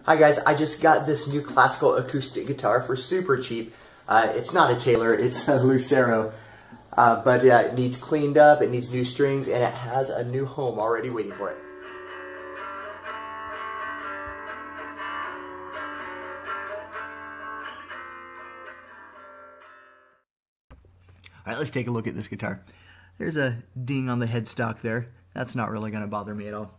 Hi guys, I just got this new classical acoustic guitar for super cheap. It's not a Taylor, it's a Lucero. But it needs cleaned up, it needs new strings, and it has a new home already waiting for it. Alright, let's take a look at this guitar. There's a ding on the headstock there. That's not really going to bother me at all.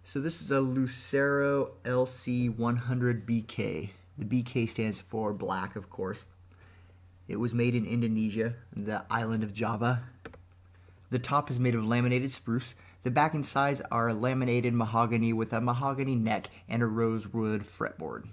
So this is a Lucero LC100BK. The BK stands for black, of course. It was made in Indonesia, the island of Java. The top is made of laminated spruce. The back and sides are laminated mahogany with a mahogany neck and a rosewood fretboard.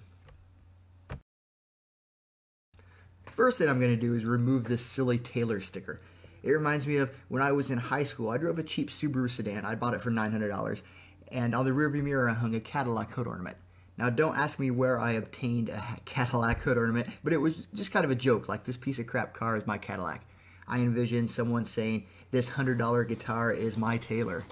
First thing I'm going to do is remove this silly Taylor sticker. It reminds me of when I was in high school. I drove a cheap Subaru sedan. I bought it for $900. And on the rearview mirror I hung a Cadillac hood ornament. Now don't ask me where I obtained a Cadillac hood ornament, but it was just kind of a joke, like this piece of crap car is my Cadillac. I envisioned someone saying, this $100 guitar is my Taylor.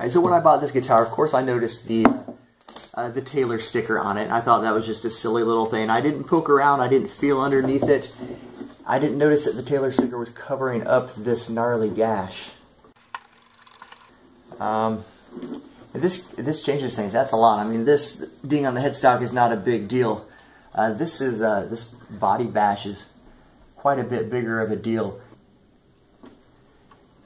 Alright, so when I bought this guitar, of course I noticed the Taylor sticker on it, and I thought that was just a silly little thing. I didn't poke around, I didn't feel underneath it. I didn't notice that the Taylor sticker was covering up this gnarly gash. This changes things, that's a lot. I mean, this ding on the headstock is not a big deal. This body bash is quite a bit bigger of a deal.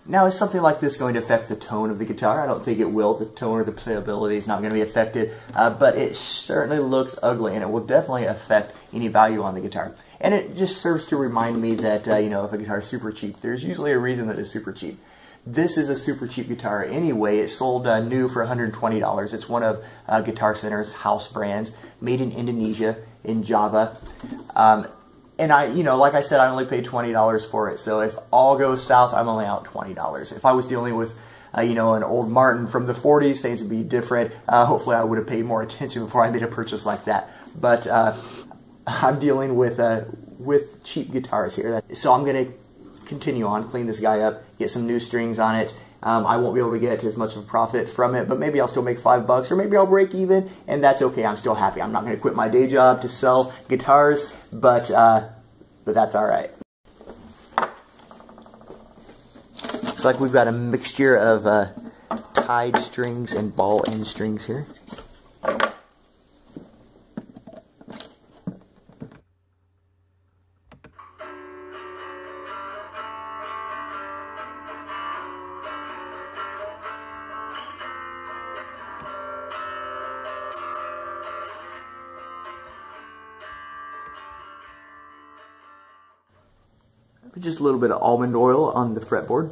Now, is something like this going to affect the tone of the guitar? I don't think it will. The tone or the playability is not going to be affected, but it certainly looks ugly, and it will definitely affect any value on the guitar. And it just serves to remind me that, you know, if a guitar is super cheap, there's usually a reason that it's super cheap. This is a super cheap guitar anyway. It sold new for $120. It's one of Guitar Center's house brands, made in Indonesia, in Java. And you know, like I said, I only paid $20 for it. So if all goes south, I'm only out $20. If I was dealing with, you know, an old Martin from the 40s, things would be different. Hopefully I would have paid more attention before I made a purchase like that. But I'm dealing with cheap guitars here. So I'm going to continue on, clean this guy up, get some new strings on it. I won't be able to get as much of a profit from it, but maybe I'll still make $5, or maybe I'll break even, and that's okay. I'm still happy. I'm not going to quit my day job to sell guitars, but that's all right. Looks like we've got a mixture of tied strings and ball end strings here. Just a little bit of almond oil on the fretboard.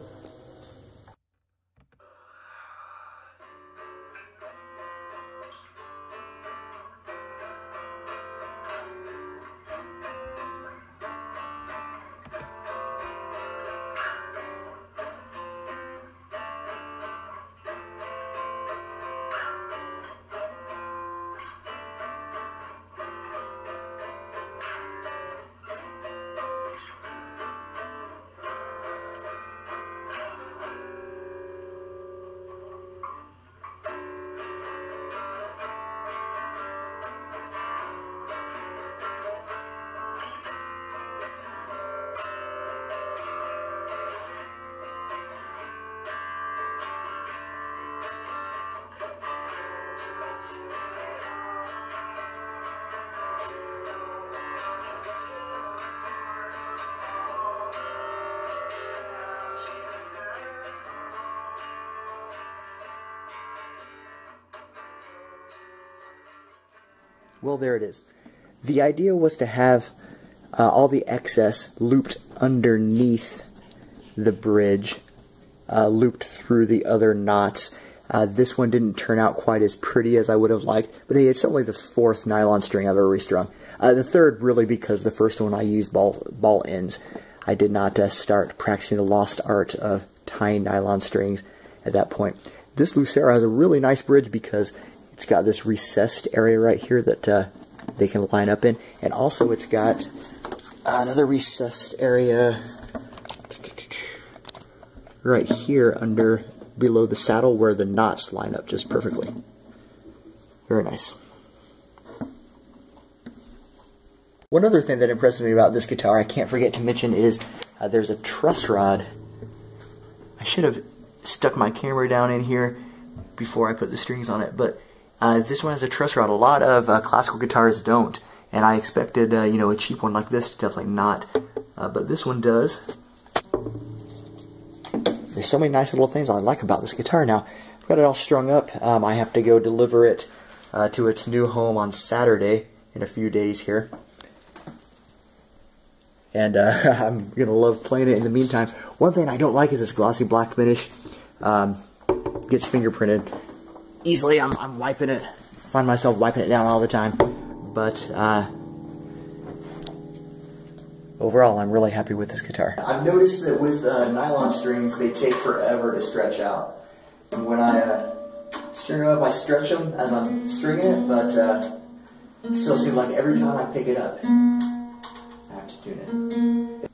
Well, there it is. The idea was to have all the excess looped underneath the bridge, looped through the other knots. This one didn't turn out quite as pretty as I would have liked, but hey, it's only the fourth nylon string I've ever restrung. The third really because the first one I used ball ends. I did not start practicing the lost art of tying nylon strings at that point. This Lucero has a really nice bridge because it's got this recessed area right here that they can line up in, and also it's got another recessed area right here under below the saddle where the knots line up just perfectly. Very nice. One other thing that impresses me about this guitar, I can't forget to mention, is there's a truss rod. I should have stuck my camera down in here before I put the strings on it, but this one has a truss rod. A lot of classical guitars don't, and I expected you know, a cheap one like this to definitely not, but this one does. There's so many nice little things I like about this guitar. Now, I've got it all strung up. I have to go deliver it to its new home on Saturday in a few days here. And I'm going to love playing it in the meantime. One thing I don't like is this glossy black finish. Gets fingerprinted easily. I'm wiping it. Find myself wiping it down all the time. But overall, I'm really happy with this guitar. I've noticed that with nylon strings, they take forever to stretch out. And when I string them up, I stretch them as I'm stringing it, but it still seems like every time I pick it up, I have to tune it.